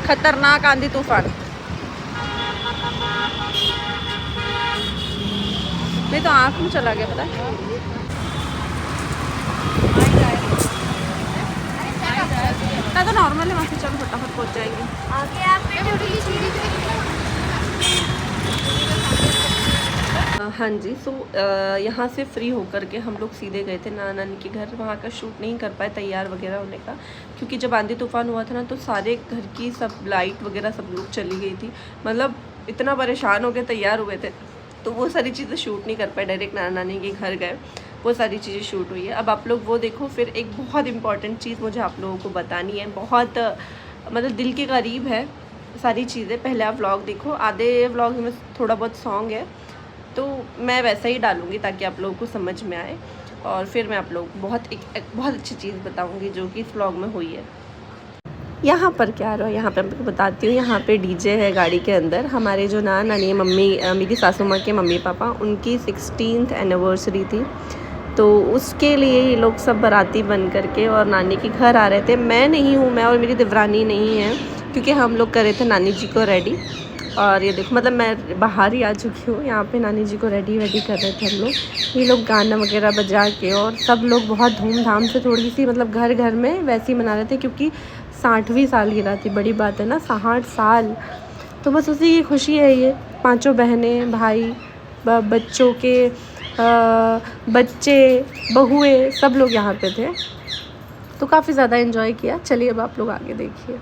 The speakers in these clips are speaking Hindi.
खतरनाक आंधी तूफान। नहीं तो आँख में चला गया पता है। तो नॉर्मल है, वहाँ से चलो फटाफट पहुँच जाएंगे। आगे आप हाँ जी, सो यहाँ से फ्री होकर के हम लोग सीधे गए थे नाना नानी के घर। वहाँ का शूट नहीं कर पाए तैयार वगैरह होने का, क्योंकि जब आंधी तूफान हुआ था ना तो सारे घर की सब लाइट वगैरह सब लोग चली गई थी। मतलब इतना परेशान हो गए, तैयार हुए थे, तो वो सारी चीज़ें शूट नहीं कर पाए। डायरेक्ट नाना नानी के घर गए, वो सारी चीज़ें शूट हुई है। अब आप लोग वो देखो। फिर एक बहुत इंपॉर्टेंट चीज़ मुझे आप लोगों को बतानी है, बहुत मतलब दिल के करीब है सारी चीज़ें। पहले आप व्लॉग देखो, आधे व्लॉग में थोड़ा बहुत सॉन्ग है तो मैं वैसा ही डालूँगी ताकि आप लोगों को समझ में आए। और फिर मैं आप लोगों को बहुत अच्छी चीज़ बताऊँगी जो कि इस व्लॉग में हुई है। यहाँ पर क्या रहा है, यहाँ पे मैं बताती हूँ। यहाँ पे डीजे है गाड़ी के अंदर। हमारे जो नाना नानी मम्मी, मेरी सासू माँ के मम्मी पापा, उनकी 16th एनिवर्सरी थी, तो उसके लिए ये लोग सब बाराती बन करके और नानी के घर आ रहे थे। मैं नहीं हूँ, मैं और मेरी देवरानी नहीं है, क्योंकि हम लोग कर रहे थे नानी जी को रेडी। और ये देखो, मतलब मैं बाहर ही आ चुकी हूँ। यहाँ पे नानी जी को रेडी कर रहे थे हम लोग। ये लोग गाना वगैरह बजा के, और सब लोग बहुत धूमधाम से, थोड़ी सी मतलब घर घर में वैसे ही मना रहे थे, क्योंकि 60वीं सालगिरह थी। बड़ी बात है ना, 60 साल, तो बस उसी की खुशी है। ये पांचों बहनें भाई बच्चों के बच्चे बहुएं सब लोग यहाँ पे थे, तो काफ़ी ज़्यादा एंजॉय किया। चलिए अब आप लोग आगे देखिए।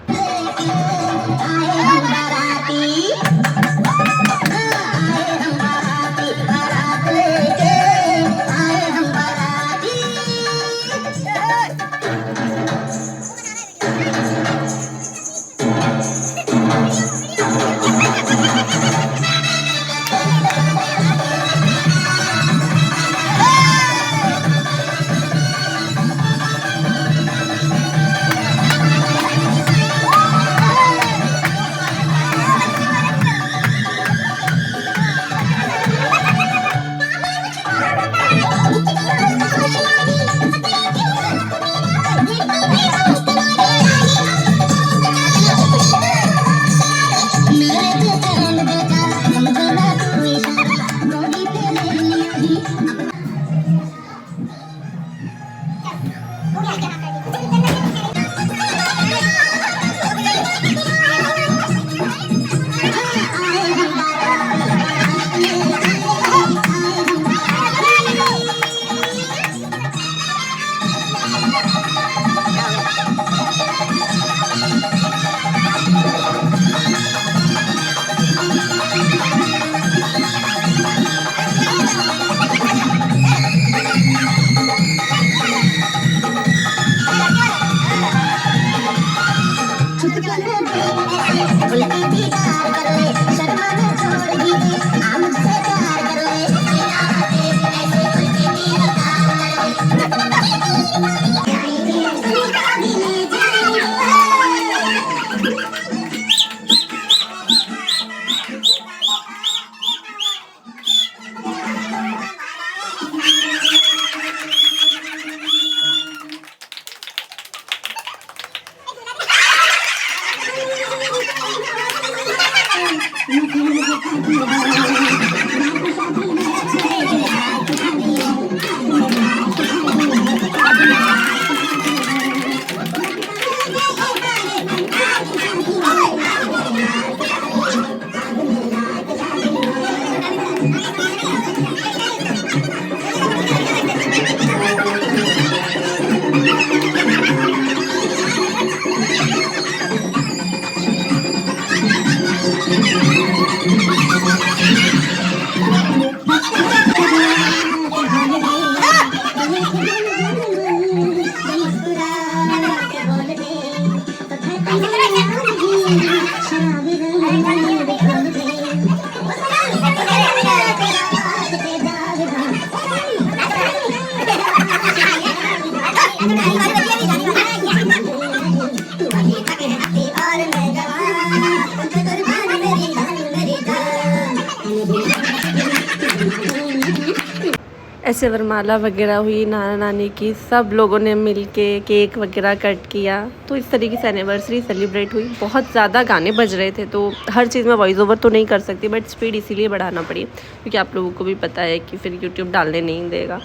ऐसे वरमाला वगैरह हुई नाना नानी की, सब लोगों ने मिल के केक वगैरह कट किया। तो इस तरीके से एनिवर्सरी सेलिब्रेट हुई। बहुत ज़्यादा गाने बज रहे थे तो हर चीज़ में वॉइस ओवर तो नहीं कर सकती, बट स्पीड इसीलिए बढ़ाना पड़ी क्योंकि आप लोगों को भी पता है कि फिर यूट्यूब डालने नहीं देगा,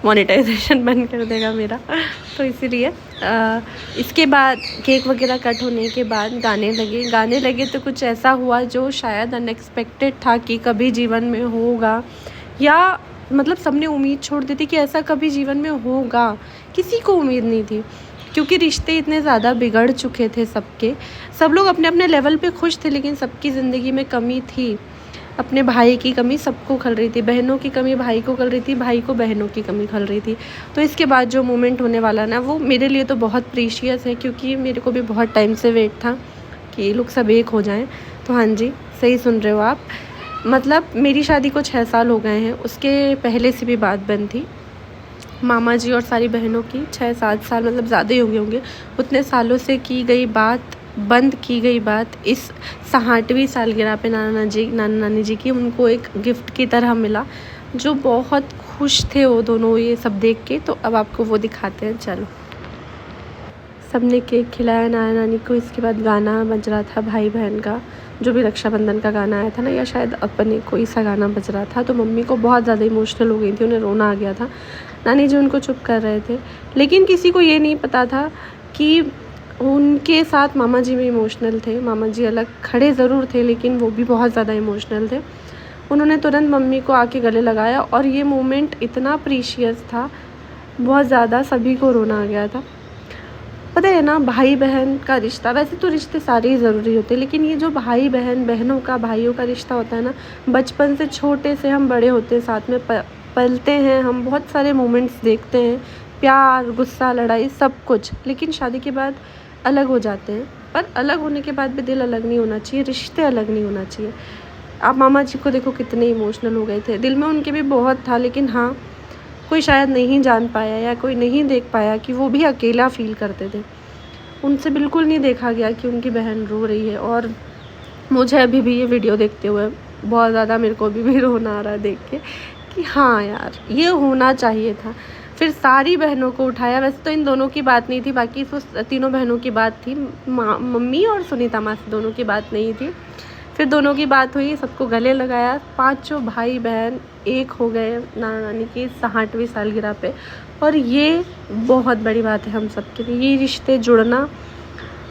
मोनेटाइजेशन बंद कर देगा मेरा। तो इसीलिए इसके बाद केक वगैरह कट होने के बाद गाने लगे तो कुछ ऐसा हुआ जो शायद अनएक्सपेक्टेड था कि कभी जीवन में होगा, या मतलब सबने उम्मीद छोड़ दी थी कि ऐसा कभी जीवन में होगा, किसी को उम्मीद नहीं थी क्योंकि रिश्ते इतने ज़्यादा बिगड़ चुके थे सबके। सब लोग अपने अपने लेवल पे खुश थे लेकिन सबकी ज़िंदगी में कमी थी। अपने भाई की कमी सबको खल रही थी, बहनों की कमी भाई को खल रही थी, भाई को बहनों की कमी खल रही थी। तो इसके बाद जो मोमेंट होने वाला ना वो मेरे लिए तो बहुत प्रीशियस है क्योंकि मेरे को भी बहुत टाइम से वेट था कि ये लोग सब एक हो जाएं। तो हाँ जी, सही सुन रहे हो आप, मतलब मेरी शादी को 6 साल हो गए हैं, उसके पहले से भी बात बंद थी मामा जी और सारी बहनों की। 6-7 साल मतलब ज़्यादा ही होंगे। उतने सालों से की गई बात, बंद की गई बात इस 60वीं सालगिरह पे नाना नानी जी की उनको एक गिफ्ट की तरह मिला, जो बहुत खुश थे वो दोनों ये सब देख के। तो अब आपको वो दिखाते हैं, चलो। सबने केक खिलाया नाना नानी को। इसके बाद गाना बज रहा था भाई बहन का, जो भी रक्षाबंधन का गाना आया था ना, या शायद अपने कोई सा गाना बज रहा था। तो मम्मी को बहुत ज़्यादा इमोशनल हो गई थी, उन्हें रोना आ गया था। नानी जी उनको चुप कर रहे थे, लेकिन किसी को ये नहीं पता था कि उनके साथ मामा जी भी इमोशनल थे। मामा जी अलग खड़े ज़रूर थे लेकिन वो भी बहुत ज़्यादा इमोशनल थे। उन्होंने तुरंत मम्मी को आके गले लगाया और ये मोमेंट इतना प्रीशियस था, बहुत ज़्यादा सभी को रोना आ गया था। पता है ना, भाई बहन का रिश्ता, वैसे तो रिश्ते सारे ही ज़रूरी होते हैं लेकिन ये जो भाई बहन, बहनों का भाइयों का रिश्ता होता है ना, बचपन से छोटे से हम बड़े होते हैं, साथ में पलते हैं, हम बहुत सारे मोमेंट्स देखते हैं, प्यार, गुस्सा, लड़ाई, सब कुछ। लेकिन शादी के बाद अलग हो जाते हैं, पर अलग होने के बाद भी दिल अलग नहीं होना चाहिए, रिश्ते अलग नहीं होना चाहिए। आप मामा जी को देखो कितने इमोशनल हो गए थे, दिल में उनके भी बहुत था लेकिन हाँ, कोई शायद नहीं जान पाया या कोई नहीं देख पाया कि वो भी अकेला फ़ील करते थे। उनसे बिल्कुल नहीं देखा गया कि उनकी बहन रो रही है। और मुझे अभी भी ये वीडियो देखते हुए बहुत ज़्यादा, मेरे को अभी भी रोना आ रहा है देख के कि हाँ यार, ये होना चाहिए था। फिर सारी बहनों को उठाया, वैसे तो इन दोनों की बात नहीं थी, बाकी तो तीनों बहनों की बात थी, मम्मी और सुनीता मासी दोनों की बात नहीं थी। फिर दोनों की बात हुई, सबको गले लगाया, 5 भाई बहन एक हो गए नाना नानी की 60वीं सालगिरह पे। और ये बहुत बड़ी बात है हम सब के लिए, ये रिश्ते जुड़ना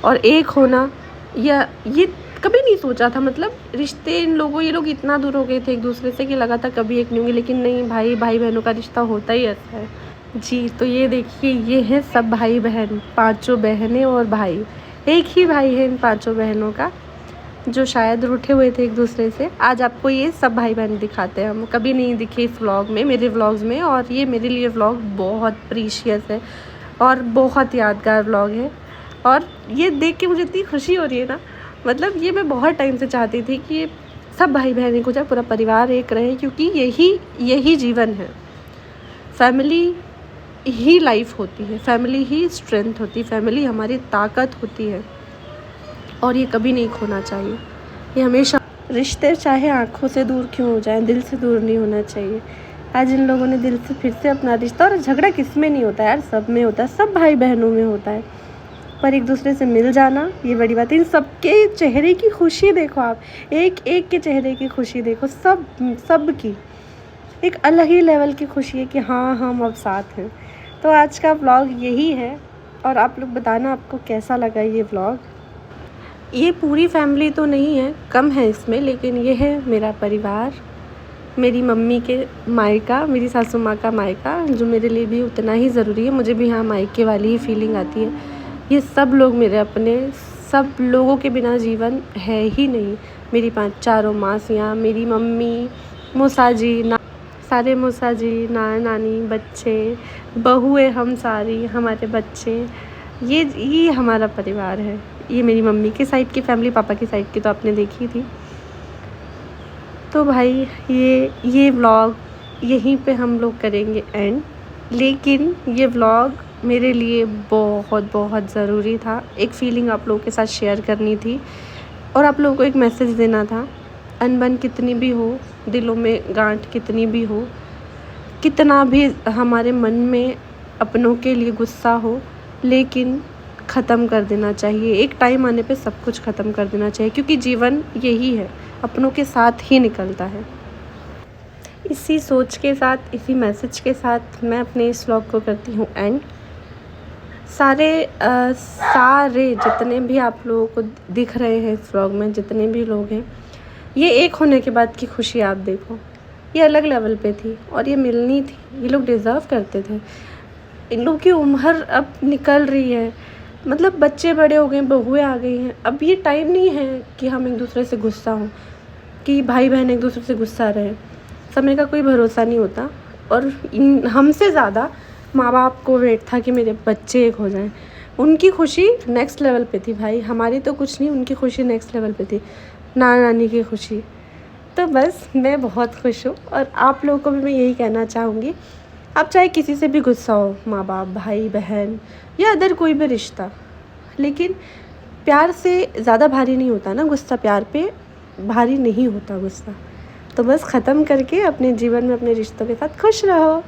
और एक होना, या ये कभी नहीं सोचा था। मतलब रिश्ते ये लोग इतना दूर हो गए थे एक दूसरे से कि लगा था कभी एक नहीं होंगे, लेकिन नहीं, भाई बहनों का रिश्ता होता ही ऐसा है जी। तो ये देखिए, ये है सब भाई बहन, 5 बहनें और भाई। एक ही भाई है इन 5 बहनों का, जो शायद रूठे हुए थे एक दूसरे से। आज आपको ये सब भाई बहन दिखाते हैं, हम कभी नहीं दिखे इस व्लॉग में, मेरे व्लॉग्स में। और ये मेरे लिए व्लॉग बहुत प्रीशियस है और बहुत यादगार व्लॉग है। और ये देख के मुझे इतनी खुशी हो रही है ना, मतलब ये मैं बहुत टाइम से चाहती थी कि सब भाई बहन एक हो जाए, पूरा परिवार एक रहे, क्योंकि यही जीवन है। फैमिली ही लाइफ होती है, फैमिली ही स्ट्रेंथ होती है, फैमिली हमारी ताकत होती है और ये कभी नहीं खोना चाहिए। ये हमेशा, रिश्ते चाहे आँखों से दूर क्यों हो जाए, दिल से दूर नहीं होना चाहिए। आज इन लोगों ने दिल से फिर से अपना रिश्ता, और झगड़ा किस में नहीं होता यार, सब में होता है, सब भाई बहनों में होता है, पर एक दूसरे से मिल जाना ये बड़ी बात है। इन सबके चेहरे की खुशी देखो आप, एक एक के चेहरे की खुशी देखो, सब की एक अलग ही लेवल की खुशी है कि हाँ, हम अब साथ हैं। तो आज का व्लॉग यही है, और आप लोग बताना आपको कैसा लगा ये व्लॉग। ये पूरी फैमिली तो नहीं है, कम है इसमें, लेकिन ये है मेरा परिवार, मेरी मम्मी के मायका, मेरी सासू माँ का मायका, जो मेरे लिए भी उतना ही ज़रूरी है। मुझे भी यहाँ मायके वाली ही फीलिंग आती है। ये सब लोग मेरे अपने, सब लोगों के बिना जीवन है ही नहीं। मेरी 4 मासियाँ, मेरी मम्मी, मौसा जी, सारे मौसा जी, नाना नानी, बच्चे, बहुएं, हम सारी, हमारे बच्चे, ये हमारा परिवार है। ये मेरी मम्मी की साइड की फैमिली, पापा की साइड की तो आपने देखी थी। तो भाई ये व्लॉग यहीं पे हम लोग करेंगे एंड, लेकिन ये व्लॉग मेरे लिए बहुत बहुत ज़रूरी था। एक फ़ीलिंग आप लोगों के साथ शेयर करनी थी और आप लोगों को एक मैसेज देना था। अनबन कितनी भी हो, दिलों में गांठ कितनी भी हो, कितना भी हमारे मन में अपनों के लिए गुस्सा हो, लेकिन ख़त्म कर देना चाहिए। एक टाइम आने पे सब कुछ ख़त्म कर देना चाहिए, क्योंकि जीवन यही है, अपनों के साथ ही निकलता है। इसी सोच के साथ, इसी मैसेज के साथ मैं अपने इस व्लॉग को करती हूँ एंड। सारे जितने भी आप लोगों को दिख रहे हैं इस व्लॉग में, जितने भी लोग हैं, ये एक होने के बाद की खुशी आप देखो, ये अलग लेवल पे थी और ये मिलनी थी। ये लोग डिज़र्व करते थे। इन लोगों की उम्र अब निकल रही है, मतलब बच्चे बड़े हो गए, बहुएं आ गई हैं। अब ये टाइम नहीं है कि हम एक दूसरे से गुस्सा हों, कि भाई बहन एक दूसरे से गुस्सा रहे। समय का कोई भरोसा नहीं होता, और हमसे ज़्यादा माँ बाप को वेट था कि मेरे बच्चे एक हो जाएं। उनकी खुशी नेक्स्ट लेवल पे थी भाई, हमारी तो कुछ नहीं, उनकी खुशी नेक्स्ट लेवल पे थी, नाना नानी की खुशी। तो बस मैं बहुत खुश हूँ, और आप लोगों को भी मैं यही कहना चाहूँगी, आप चाहे किसी से भी गुस्सा हो, माँ बाप, भाई बहन या अदर कोई भी रिश्ता, लेकिन प्यार से ज़्यादा भारी नहीं होता ना गुस्सा, प्यार पे भारी नहीं होता गुस्सा। तो बस ख़त्म करके अपने जीवन में अपने रिश्तों के साथ खुश रहो।